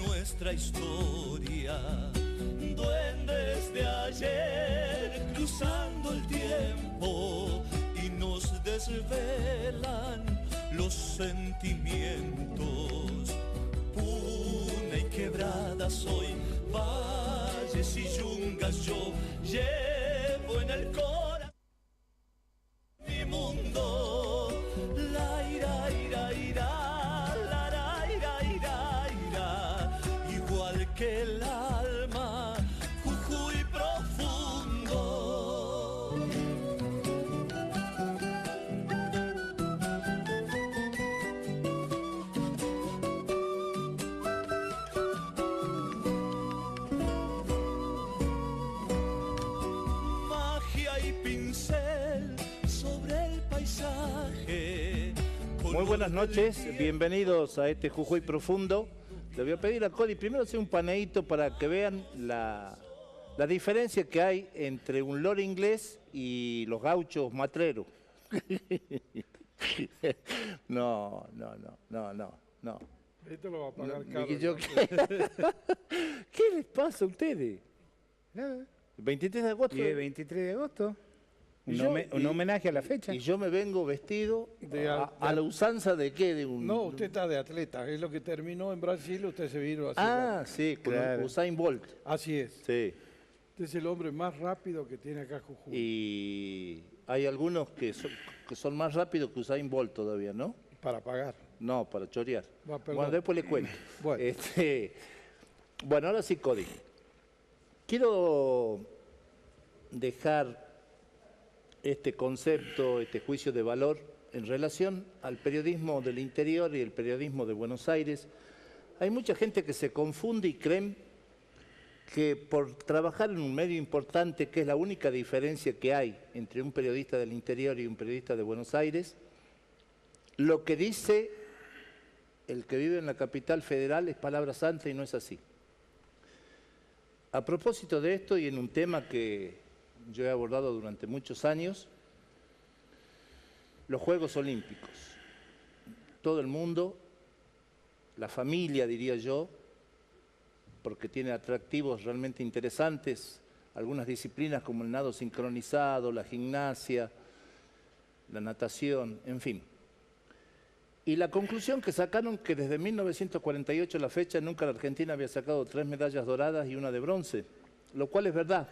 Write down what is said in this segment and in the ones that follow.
nuestra historia. Duendes de ayer cruzando el tiempo y nos desvelan los sentimientos. Puna y quebradas hoy, valles y yungas yo llevo en el corazón mi mundo. La ira, ira, ira, la ira, ira, ira, igual que el alma, Jujuy profundo. Magia y pincel sobre el paisaje. Muy buenas noches, bienvenidos a este Jujuy Profundo. Le voy a pedir a Cody primero hacer un paneíto para que vean la diferencia que hay entre un loro inglés y los gauchos matreros. No. Esto lo va a pagar No, caro. ¿Qué les pasa a ustedes? Nada. 23 de agosto. Y el 23 de agosto. Y Un, yo- un y- homenaje a la fecha. Y yo me vengo vestido De a la usanza de qué, de un... No, usted está de atleta. Es lo que terminó en Brasil, usted se vino así. Ah, sí, con Claro. Usain Bolt. Así es. Sí. Usted es el hombre más rápido que tiene acá Jujuy. Y hay algunos que son más rápidos que Usain Bolt todavía, ¿no? Para pagar. No, para chorear. Va, perdón. Bueno, después le cuento. Bueno. Bueno, ahora sí, Cody. Quiero dejar este concepto, este juicio de valor en relación al periodismo del interior y el periodismo de Buenos Aires. Hay mucha gente que se confunde y creen que por trabajar en un medio importante, que es la única diferencia que hay entre un periodista del interior y un periodista de Buenos Aires, lo que dice el que vive en la capital federal es palabra santa y no es así. A propósito de esto y en un tema que yo he abordado durante muchos años, los Juegos Olímpicos. Todo el mundo, la familia diría yo, porque tiene atractivos realmente interesantes, algunas disciplinas como el nado sincronizado, la gimnasia, la natación, en fin. Y la conclusión que sacaron que desde 1948 a la fecha nunca la Argentina había sacado 3 medallas doradas y una de bronce, lo cual es verdad.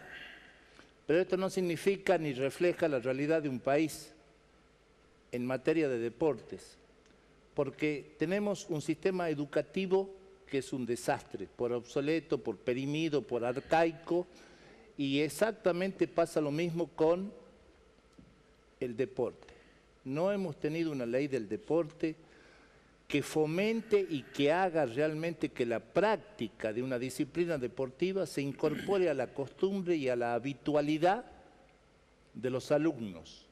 Pero esto no significa ni refleja la realidad de un país en materia de deportes, porque tenemos un sistema educativo que es un desastre, por obsoleto, por perimido, por arcaico, y exactamente pasa lo mismo con el deporte. No hemos tenido una ley del deporte que fomente y que haga realmente que la práctica de una disciplina deportiva se incorpore a la costumbre y a la habitualidad de los alumnos,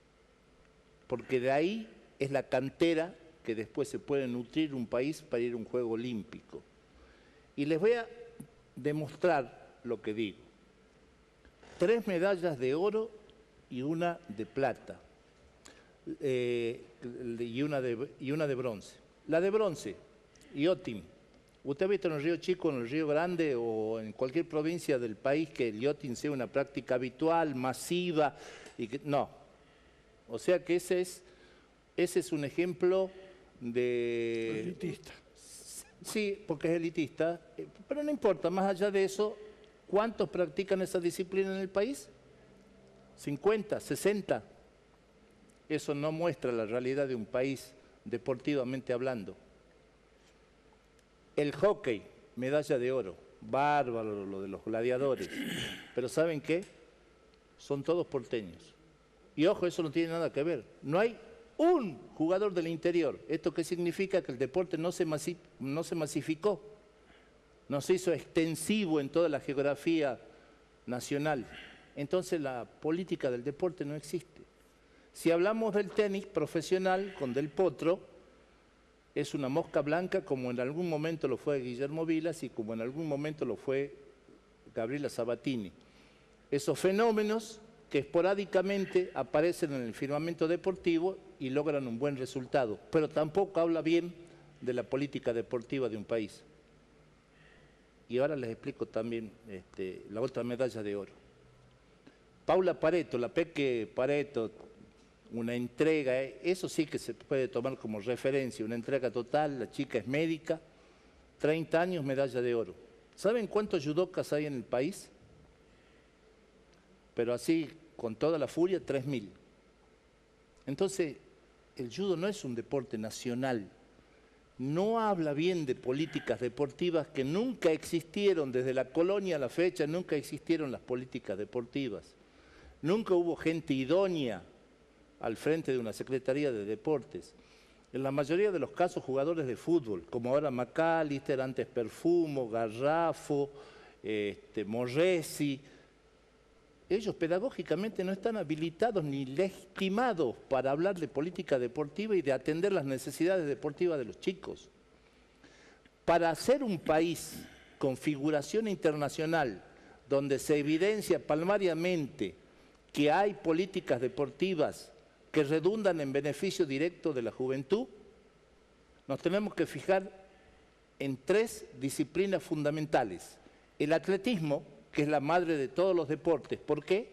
porque de ahí es la cantera que después se puede nutrir un país para ir a un juego olímpico. Y les voy a demostrar lo que digo. 3 medallas de oro y una de plata, y una de bronce. La de bronce, yachting. ¿Usted ha visto en el Río Chico, en el Río Grande o en cualquier provincia del país que el yachting sea una práctica habitual, masiva? No. O sea que ese es un ejemplo de... Elitista. Sí, porque es elitista, pero no importa, más allá de eso, ¿cuántos practican esa disciplina en el país? 50, 60. Eso no muestra la realidad de un país deportivamente hablando. El hockey, medalla de oro, bárbaro lo de los gladiadores, pero ¿saben qué? Son todos porteños. Y ojo, eso no tiene nada que ver. No hay un jugador del interior. ¿Esto qué significa? Que el deporte no se masificó, no se hizo extensivo en toda la geografía nacional. Entonces la política del deporte no existe. Si hablamos del tenis profesional con Del Potro, es una mosca blanca como en algún momento lo fue Guillermo Vilas y como en algún momento lo fue Gabriela Sabatini. Esos fenómenos que esporádicamente aparecen en el firmamento deportivo y logran un buen resultado, pero tampoco habla bien de la política deportiva de un país. y ahora les explico también la otra medalla de oro. Paula Pareto, la Peque Pareto, una entrega, eso sí que se puede tomar como referencia, una entrega total, la chica es médica, 30 años, medalla de oro. ¿Saben cuántos judokas hay en el país? Pero así, con toda la furia, 3.000. Entonces, el judo no es un deporte nacional. No habla bien de políticas deportivas que nunca existieron, desde la colonia a la fecha, nunca existieron las políticas deportivas. Nunca hubo gente idónea al frente de una Secretaría de Deportes. En la mayoría de los casos, jugadores de fútbol, como ahora McAllister, antes Perfumo, Garrafo, Morresi, ellos pedagógicamente no están habilitados ni legitimados para hablar de política deportiva y de atender las necesidades deportivas de los chicos. Para hacer un país con figuración internacional, donde se evidencia palmariamente que hay políticas deportivas que redundan en beneficio directo de la juventud, nos tenemos que fijar en 3 disciplinas fundamentales. El atletismo, que es la madre de todos los deportes. ¿Por qué?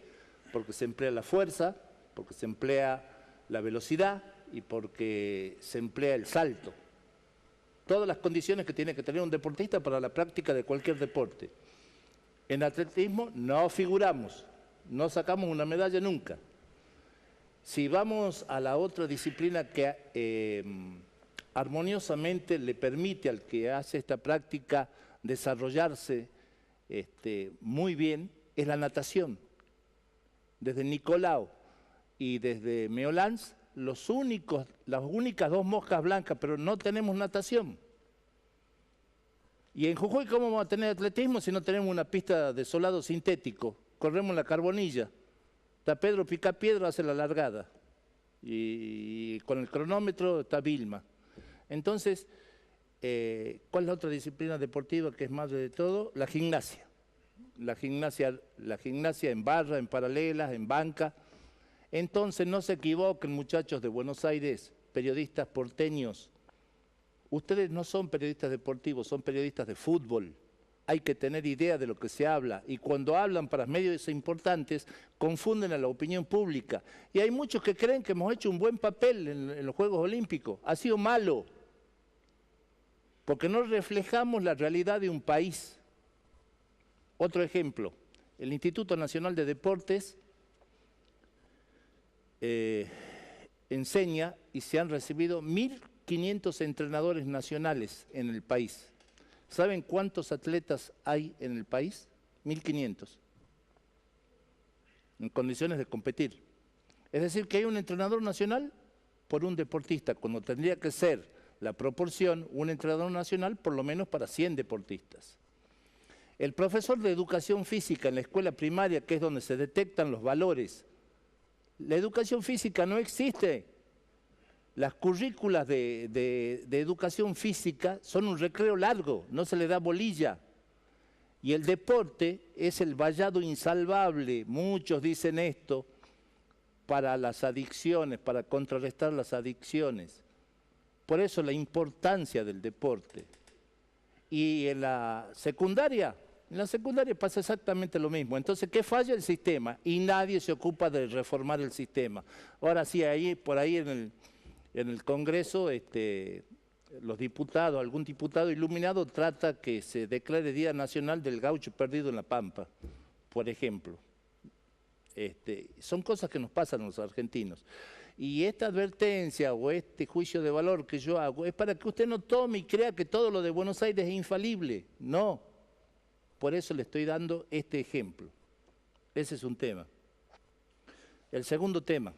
Porque se emplea la fuerza, porque se emplea la velocidad y porque se emplea el salto. Todas las condiciones que tiene que tener un deportista para la práctica de cualquier deporte. En atletismo no figuramos, no sacamos una medalla nunca. Si vamos a la otra disciplina que armoniosamente le permite al que hace esta práctica desarrollarse muy bien, es la natación. Desde Nicolau y desde Meolans, las únicas 2 moscas blancas, pero no tenemos natación. Y en Jujuy, ¿cómo vamos a tener atletismo si no tenemos una pista de solado sintético? Corremos la Carbonilla. Está Pedro Picapiedra, hace la largada. Y con el cronómetro está Vilma. Entonces, ¿cuál es la otra disciplina deportiva que es madre de todo? La gimnasia. La gimnasia en barra, en paralelas, en banca. Entonces, no se equivoquen, muchachos de Buenos Aires, periodistas porteños. Ustedes no son periodistas deportivos, son periodistas de fútbol. Hay que tener idea de lo que se habla. Y cuando hablan para medios importantes, confunden a la opinión pública. Y hay muchos que creen que hemos hecho un buen papel en los Juegos Olímpicos. Ha sido malo, porque no reflejamos la realidad de un país. Otro ejemplo, el Instituto Nacional de Deportes enseña y se han recibido 1.500 entrenadores nacionales en el país. ¿Saben cuántos atletas hay en el país? 1.500. En condiciones de competir. Es decir, que hay un entrenador nacional por un deportista, cuando tendría que ser la proporción, un entrenador nacional por lo menos para 100 deportistas. El profesor de educación física en la escuela primaria, que es donde se detectan los valores, la educación física no existe. Las currículas de educación física son un recreo largo, no se le da bolilla. Y el deporte es el vallado insalvable, muchos dicen esto, para las adicciones, para contrarrestar las adicciones. Por eso la importancia del deporte. Y en la secundaria pasa exactamente lo mismo. Entonces, ¿qué falla el sistema? Y nadie se ocupa de reformar el sistema. Ahora sí, por ahí en el Congreso, los diputados, algún diputado iluminado trata que se declare Día Nacional del Gaucho Perdido en la Pampa, por ejemplo. Son cosas que nos pasan a los argentinos. Y esta advertencia o este juicio de valor que yo hago es para que usted no tome y crea que todo lo de Buenos Aires es infalible. No. Por eso le estoy dando este ejemplo. Ese es un tema. El segundo tema,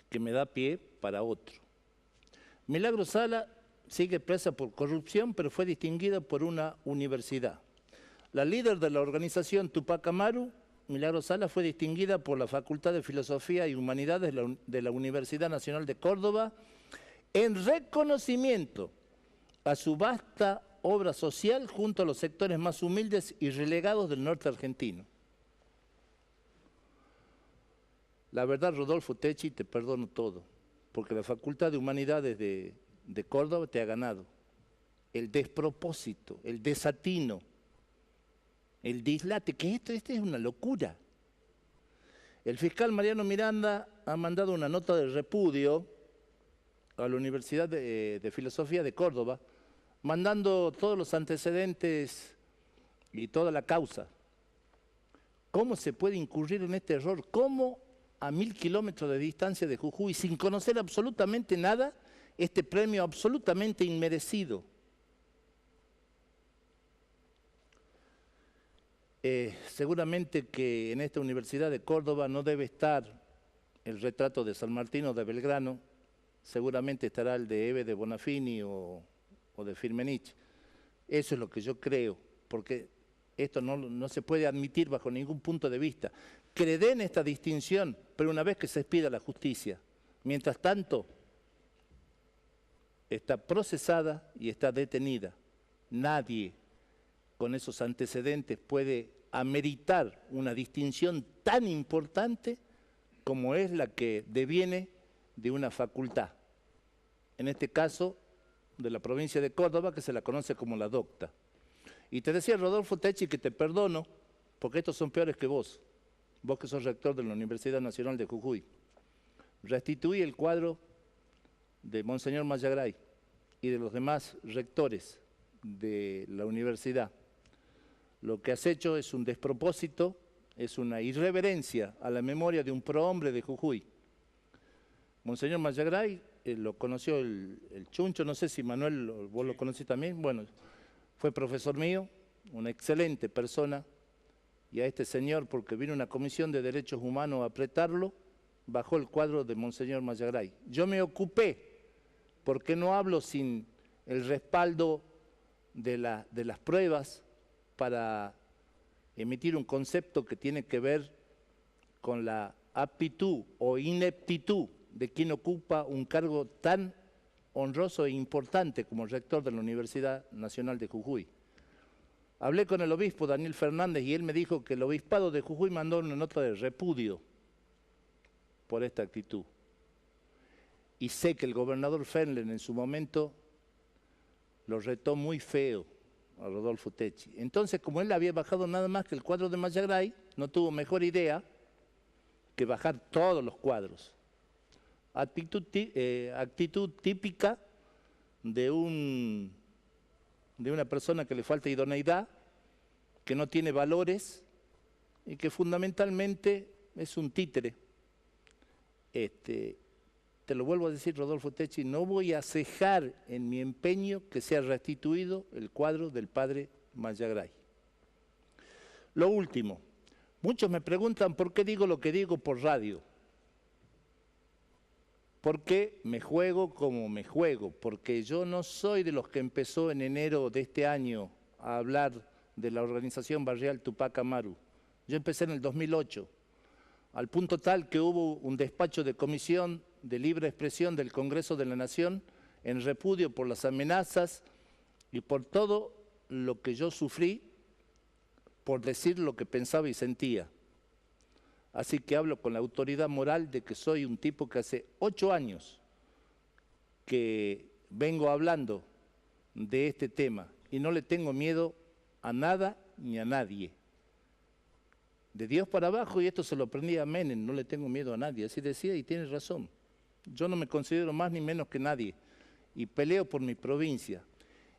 que me da pie para otro. Milagro Sala sigue presa por corrupción, pero fue distinguida por una universidad. La líder de la organización Tupac Amaru, Milagro Sala, fue distinguida por la Facultad de Filosofía y Humanidades de la Universidad Nacional de Córdoba en reconocimiento a su vasta obra social junto a los sectores más humildes y relegados del norte argentino. La verdad, Rodolfo Techi, te perdono todo, porque la Facultad de Humanidades de Córdoba te ha ganado. el despropósito, el desatino, el dislate, que esto es una locura. El fiscal Mariano Miranda ha mandado una nota de repudio a la Universidad de Filosofía de Córdoba, mandando todos los antecedentes y toda la causa. ¿Cómo se puede incurrir en este error? ¿Cómo a 1000 kilómetros de distancia de Jujuy, sin conocer absolutamente nada, este premio absolutamente inmerecido? Seguramente que en esta Universidad de Córdoba no debe estar el retrato de San Martín o de Belgrano, seguramente estará el de Eve de Bonafini o de Firmenich. Eso es lo que yo creo, porque esto no se puede admitir bajo ningún punto de vista. Que le den esta distinción, pero una vez que se expida la justicia. Mientras tanto, está procesada y está detenida. Nadie con esos antecedentes puede ameritar una distinción tan importante como es la que deviene de una facultad. En este caso, de la provincia de Córdoba, que se la conoce como la docta. Y te decía Rodolfo Techi que te perdono, porque estos son peores que vos que sos rector de la Universidad Nacional de Jujuy. Restituí el cuadro de Monseñor Mayagray y de los demás rectores de la universidad. Lo que has hecho es un despropósito, es una irreverencia a la memoria de un prohombre de Jujuy. Monseñor Mayagray, lo conoció el Chuncho, no sé si Manuel, vos lo conocés también, bueno, fue profesor mío, una excelente persona, y a este señor, porque vino una comisión de derechos humanos a apretarlo, bajó el cuadro de Monseñor Mayagray. Yo me ocupé, porque no hablo sin el respaldo de las pruebas para emitir un concepto que tiene que ver con la aptitud o ineptitud de quien ocupa un cargo tan honroso e importante como rector de la Universidad Nacional de Jujuy. Hablé con el obispo Daniel Fernández y él me dijo que el obispado de Jujuy mandó una nota de repudio por esta actitud. Y sé que el gobernador Fernlen en su momento lo retó muy feo a Rodolfo Techi. Entonces, como él había bajado nada más que el cuadro de Mayagray, no tuvo mejor idea que bajar todos los cuadros. Actitud típica de una persona que le falta idoneidad, que no tiene valores y que fundamentalmente es un títere. Te lo vuelvo a decir, Rodolfo Techi, no voy a cejar en mi empeño que sea restituido el cuadro del padre Mayagray. Lo último, muchos me preguntan por qué digo lo que digo por radio. Porque me juego como me juego, porque yo no soy de los que empezó en enero de este año a hablar de la organización barrial Tupac Amaru. Yo empecé en el 2008, al punto tal que hubo un despacho de comisión de libre expresión del Congreso de la Nación en repudio por las amenazas y por todo lo que yo sufrí por decir lo que pensaba y sentía. Así que hablo con la autoridad moral de que soy un tipo que hace 8 años que vengo hablando de este tema y no le tengo miedo a nada ni a nadie. De Dios para abajo, y esto se lo aprendí a Menem, no le tengo miedo a nadie, así decía y tiene razón. Yo no me considero más ni menos que nadie y peleo por mi provincia.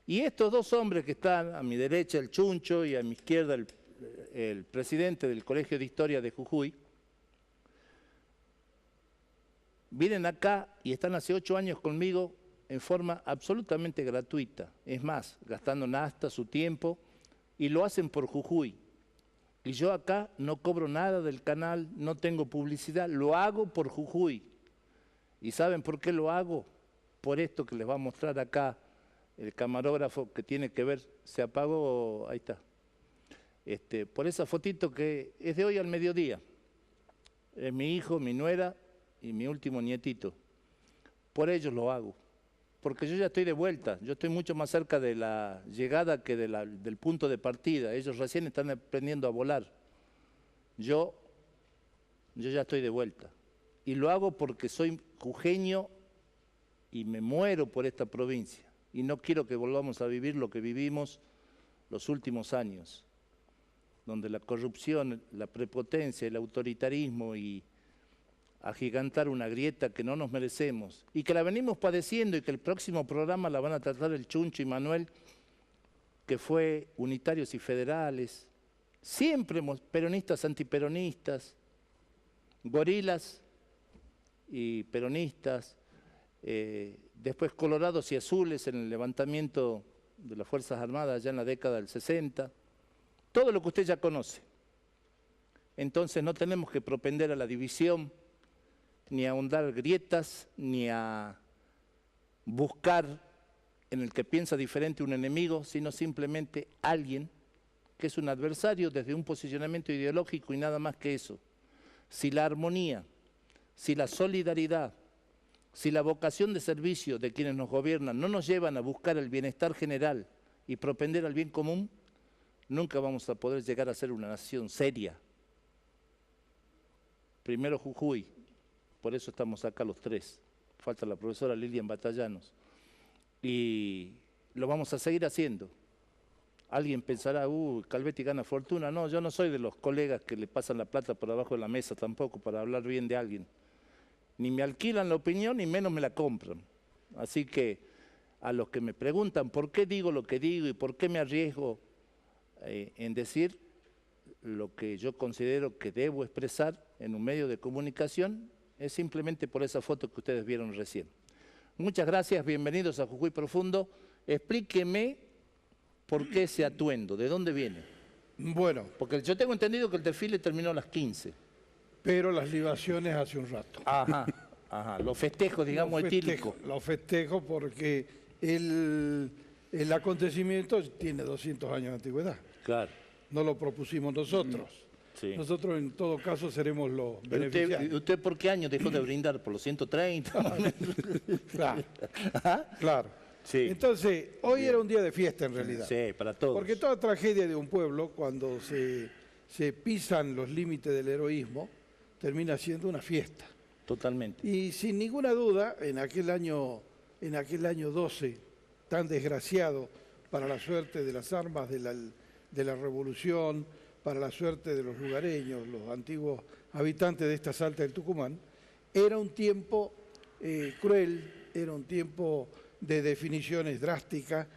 Y estos dos hombres que están a mi derecha, el Chuncho, y a mi izquierda el presidente del Colegio de Historia de Jujuy, vienen acá y están hace 8 años conmigo en forma absolutamente gratuita. Es más, gastando nafta, su tiempo, y lo hacen por Jujuy. Y yo acá no cobro nada del canal, no tengo publicidad, lo hago por Jujuy. ¿Y saben por qué lo hago? Por esto que les va a mostrar acá el camarógrafo que tiene que ver, se apagó, ahí está. Por esa fotito que es de hoy al mediodía. Es mi hijo, mi nuera y mi último nietito. Por ellos lo hago. Porque yo ya estoy de vuelta, yo estoy mucho más cerca de la llegada que del punto de partida. Ellos recién están aprendiendo a volar. Yo ya estoy de vuelta. Y lo hago porque soy jujeño y me muero por esta provincia. y no quiero que volvamos a vivir lo que vivimos los últimos años, donde la corrupción, la prepotencia, el autoritarismo y agigantar una grieta que no nos merecemos y que la venimos padeciendo y que el próximo programa la van a tratar el Chuncho y Manuel, que fue unitarios y federales, siempre peronistas, antiperonistas, gorilas y peronistas, después colorados y azules en el levantamiento de las Fuerzas Armadas ya en la década del 60, todo lo que usted ya conoce. Entonces no tenemos que propender a la división, ni a ahondar grietas, ni a buscar en el que piensa diferente un enemigo, sino simplemente alguien que es un adversario desde un posicionamiento ideológico y nada más que eso. Si la armonía, si la solidaridad, si la vocación de servicio de quienes nos gobiernan no nos llevan a buscar el bienestar general y propender al bien común, nunca vamos a poder llegar a ser una nación seria. Primero Jujuy, por eso estamos acá los tres. Falta la profesora Lilian Batallanos. Y lo vamos a seguir haciendo. Alguien pensará, Calvetti gana fortuna. No, yo no soy de los colegas que le pasan la plata por abajo de la mesa tampoco para hablar bien de alguien. Ni me alquilan la opinión, ni menos me la compran. Así que a los que me preguntan por qué digo lo que digo y por qué me arriesgo en decir lo que yo considero que debo expresar en un medio de comunicación, es simplemente por esa foto que ustedes vieron recién. Muchas gracias, bienvenidos a Jujuy Profundo. Explíqueme por qué ese atuendo, ¿de dónde viene? Bueno, Porque yo tengo entendido que el desfile terminó a las 15. pero las libaciones hace un rato. Ajá, ajá, los festejos, digamos, etílicos. Los festejo porque el acontecimiento tiene 200 años de antigüedad. Claro. No lo propusimos nosotros. Sí. Nosotros en todo caso seremos los beneficiarios. ¿Usted por qué año dejó de brindar? ¿Por los 130? Claro, ¿Ah? claro. Sí. Entonces, hoy era un día de fiesta en realidad. Sí, para todos. Porque toda tragedia de un pueblo, cuando se pisan los límites del heroísmo, termina siendo una fiesta. Totalmente. Y sin ninguna duda, en aquel año 12, tan desgraciado para la suerte de las armas de la revolución, para la suerte de los lugareños, los antiguos habitantes de esta Salta del Tucumán, era un tiempo cruel, era un tiempo de definiciones drásticas,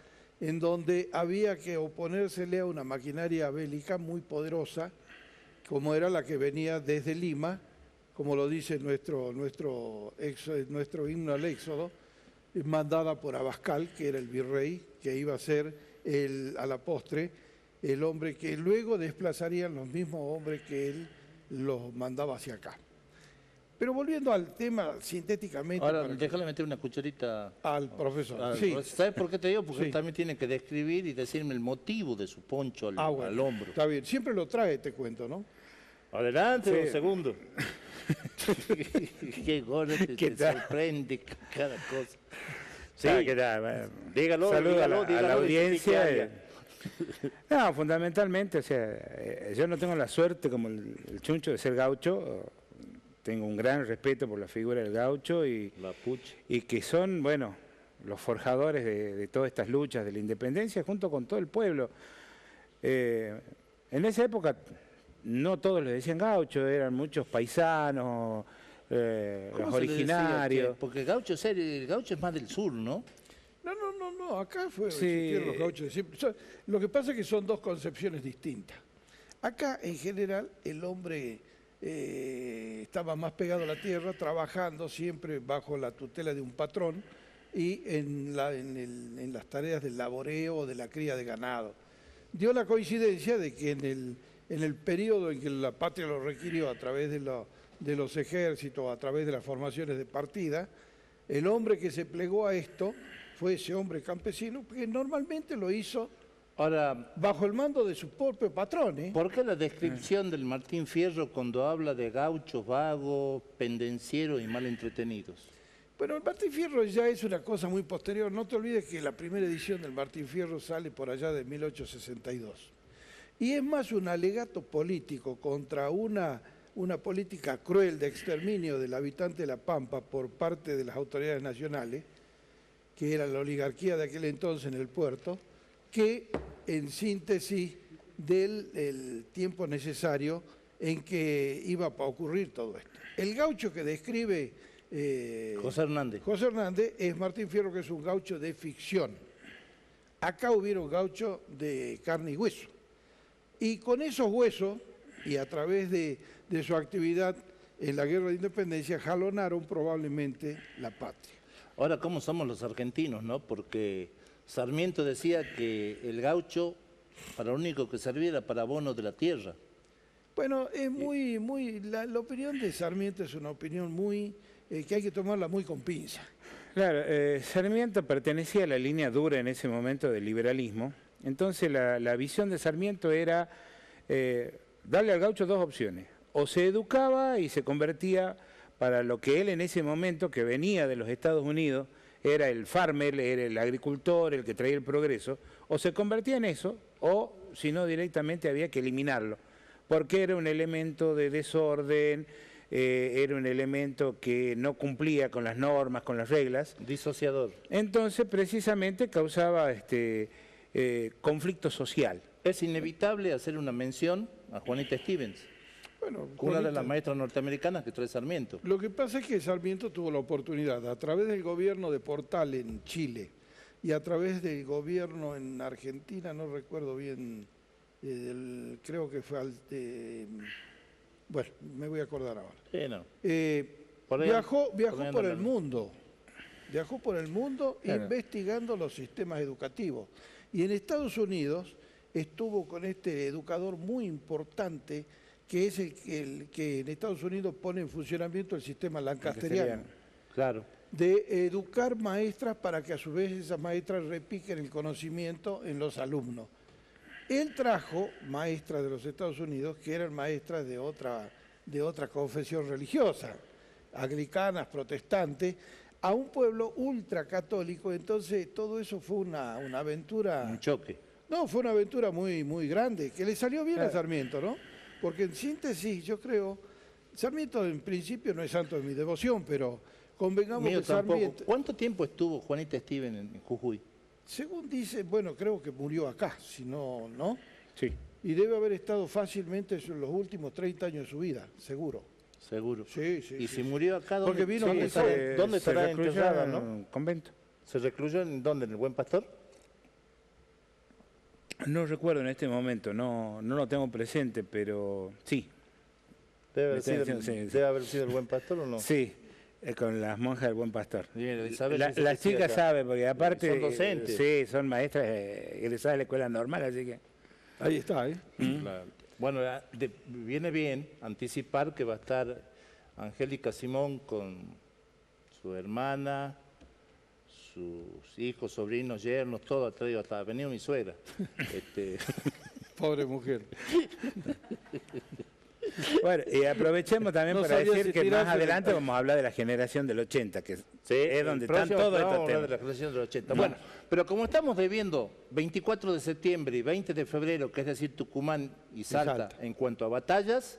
en donde había que oponérsele a una maquinaria bélica muy poderosa, como era la que venía desde Lima, como lo dice nuestro himno al Éxodo, mandada por Abascal, que era el virrey, que iba a ser a la postre el hombre que luego desplazarían los mismos hombres que él los mandaba hacia acá. Pero volviendo al tema sintéticamente... Ahora, déjale meter una cucharita al profesor. Sí. Sí. ¿Sabes por qué te digo? Porque Sí. él también tiene que describir y decirme el motivo de su poncho al Bueno, hombro. está bien. Siempre lo trae, te cuento, ¿no? Adelante, Sí. un segundo. Qué gordo, te sorprende cada cosa. Sí, ¿Qué tal? Bueno, dígalo, saludo dígalo, a la dígalo, audiencia. dígalo. No, fundamentalmente, o sea, yo no tengo la suerte como el Chuncho de ser gaucho. Tengo un gran respeto por la figura del gaucho y que son, bueno, los forjadores de todas estas luchas de la independencia junto con todo el pueblo. En esa época no todos le decían gaucho, eran muchos paisanos, los originarios. Porque el gaucho es más del sur, ¿no? No, acá Sí. existieron los gauchos de siempre. Lo que pasa es que son dos concepciones distintas. Acá, en general, el hombre estaba más pegado a la tierra, trabajando siempre bajo la tutela de un patrón y en las tareas del laboreo o de la cría de ganado. Dio la coincidencia de que en el periodo en que la patria lo requirió a través de los ejércitos, a través de las formaciones de partida, el hombre que se plegó a esto fue ese hombre campesino, que normalmente lo hizo Ahora, bajo el mando de su propio patrón. ¿por qué la descripción del Martín Fierro cuando habla de gauchos vagos, pendencieros y mal entretenidos? Bueno, el Martín Fierro ya es una cosa muy posterior. No te olvides que la primera edición del Martín Fierro sale por allá de 1862. Y es más un alegato político contra una política cruel de exterminio del habitante de La Pampa por parte de las autoridades nacionales, que era la oligarquía de aquel entonces en el puerto, que en síntesis del tiempo necesario en que iba a ocurrir todo esto. El gaucho que describe José Hernández es Martín Fierro, que es un gaucho de ficción. Acá hubieron gauchos de carne y hueso. Y con esos huesos, y a través de su actividad en la Guerra de Independencia, jalonaron probablemente la patria. Ahora, ¿cómo somos los argentinos, no? Porque Sarmiento decía que el gaucho, para lo único que servía era para abono de la tierra. Bueno, es la opinión de Sarmiento es una opinión que hay que tomarla muy con pinza. Claro, Sarmiento pertenecía a la línea dura en ese momento del liberalismo. Entonces la visión de Sarmiento era darle al gaucho dos opciones. O se educaba y se convertía para lo que él en ese momento, que venía de los Estados Unidos, era el farmer, era el agricultor, el que traía el progreso, o se convertía en eso, o si no directamente había que eliminarlo, porque era un elemento de desorden, era un elemento que no cumplía con las normas, con las reglas. Disociador. Entonces, precisamente, causaba conflicto social. Es inevitable hacer una mención a Juanita Stevens, Bueno, una de las maestras norteamericanas que trae Sarmiento. Lo que pasa es que Sarmiento tuvo la oportunidad, a través del gobierno de Portal en Chile y a través del gobierno en Argentina, no recuerdo bien, creo que fue bueno, me voy a acordar ahora. Sí, no. Viajó por el mundo. Viajó por el mundo claro, investigando los sistemas educativos. Y en Estados Unidos estuvo con este educador muy importante, que es el que en Estados Unidos pone en funcionamiento el sistema lancasteriano. Claro. De educar maestras para que a su vez esas maestras repiquen el conocimiento en los alumnos. Él trajo maestras de los Estados Unidos que eran maestras de otra confesión religiosa, anglicanas, protestantes, a un pueblo ultracatólico. Entonces todo eso fue una aventura. Un choque. No, fue una aventura muy, muy grande, que le salió bien claro a Sarmiento, ¿no? Porque en síntesis yo creo, Sarmiento en principio no es santo de mi devoción, pero convengamos Mío que tampoco. Sarmiento, ¿Cuánto tiempo estuvo Juanita Stevens en Jujuy? según dice, bueno, creo que murió acá, si no, ¿no? sí. Y debe haber estado fácilmente en los últimos 30 años de su vida, seguro. Seguro. Sí, sí. Y sí, si sí. murió acá, Porque vino muy joven. ¿Dónde se estará recluyó enterrada, en no? un convento. ¿Se recluyó en dónde? ¿En el Buen Pastor? No recuerdo en este momento, no lo tengo presente, pero sí. Debe Me haber, está sido, diciendo, sí. debe haber sido el Buen Pastor o no. Sí, con las monjas del Buen Pastor. Bien, Isabel La dice que sí chica acá. sabe, porque aparte Son docentes. sí, son maestras egresadas de la escuela normal, así que... Ahí está, ¿eh? Claro. Bueno, viene bien anticipar que va a estar Angélica Simón con su hermana, sus hijos, sobrinos, yernos, todo ha traído, hasta ha venido mi suegra. Pobre mujer. Bueno, y aprovechemos también No para sabía decir si que más tirarse adelante del- vamos a hablar de la generación del 80, que Sí, es donde el están próximo todos programa estos vamos a hablar temas. de la generación del 80. Bueno, pero como estamos debiendo 24 de septiembre y 20 de febrero, que es decir, Tucumán y Salta, en cuanto a batallas,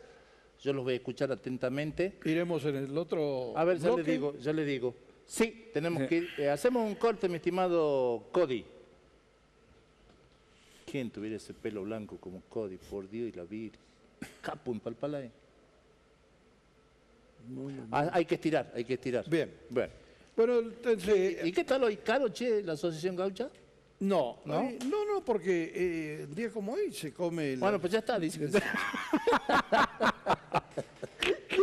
yo los voy a escuchar atentamente. Iremos en el otro A ver, bloque. ya le digo. Sí, tenemos que ir. Hacemos un corte, mi estimado Cody. ¿Quién tuviera ese pelo blanco como Cody? Por Dios y la Virgen. Capo en Palpalay. Hay que estirar, hay que estirar. Bien. Bueno. Bueno, entonces... ¿Y qué tal hoy, caro, che, la Asociación Gaucha? No, ¿No? no, porque un día como hoy se come... Bueno, pues ya está, dice que sí.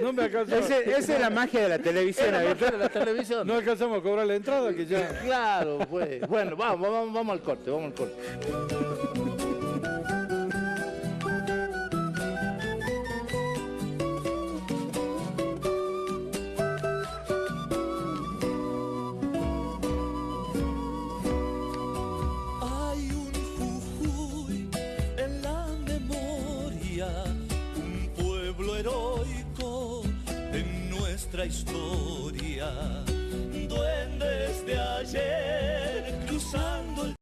No me alcanzamos, Esa es la magia de la televisión. Era abierta. más de la televisión. no alcanzamos a cobrar la entrada, que ya... Claro, pues. Bueno, vamos al corte, vamos al corte. Hay un Jujuy en la memoria, un pueblo heroico en nuestra historia. Duendes de ayer cruzando el